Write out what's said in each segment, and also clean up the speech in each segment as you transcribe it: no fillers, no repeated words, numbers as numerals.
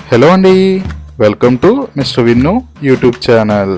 Hello అండి, welcome to mister Vinnu YouTube channel.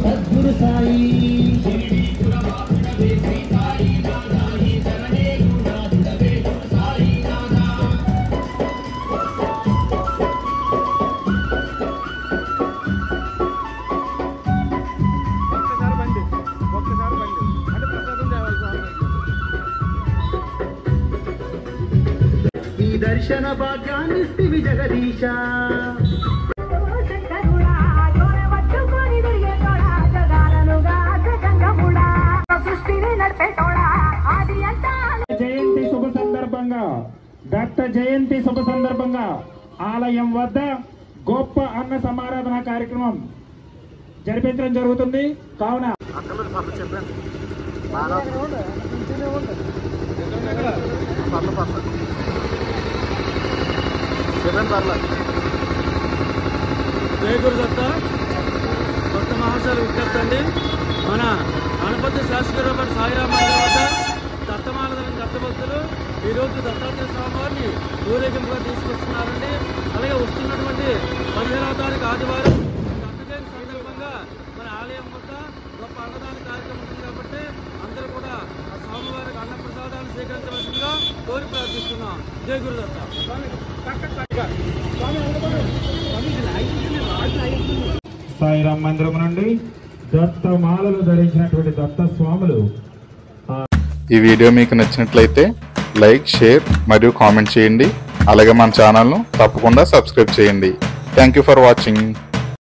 Sadguru Sai ఈ దర్శన భాగ్యాన్ని జగదీశ జయంతి శుభ సందర్భంగా దత్త జయంతి శుభ సందర్భంగా ఆలయం వద్ద గొప్ప అన్న సమారాధన కార్యక్రమం జరిపించడం జరుగుతుంది. కావున జయ గురుదత్త భక్త మహాశయులు విజ్ఞప్తండి. మన గణపతి శాస్త్రీయ సాయిరామ వద్ద దత్తమాలధన దత్తభక్తులు ఈరోజు దత్తాత్రేయ స్వామివారిని ఊరేగింపుగా తీసుకొస్తున్నారండి. అలాగే వస్తున్నటువంటి 15వ తారీఖు ఆదివారం దత్త జయంతి సందర్భంగా మన ఆలయం వద్ద గొప్ప అన్నదాన కార్యక్రమం ఉంది కాబట్టి అందరూ కూడా ఆ స్వామివారికి అన్న ప్రసాదాన్ని స్వీకరించవలసిందిగా కోరి ప్రార్థిస్తున్నాం. జయ గురుదత్త. సాయిరామ్ మందిరం నుండి దత్త మాలలు ధరించినటువంటి దత్త స్వాములు. ఈ వీడియో మీకు నచ్చినట్లయితే లైక్, షేర్ మరియు కామెంట్ చేయండి. అలాగే మన ఛానల్ను తప్పకుండా సబ్స్క్రైబ్ చేయండి. Thank you for watching.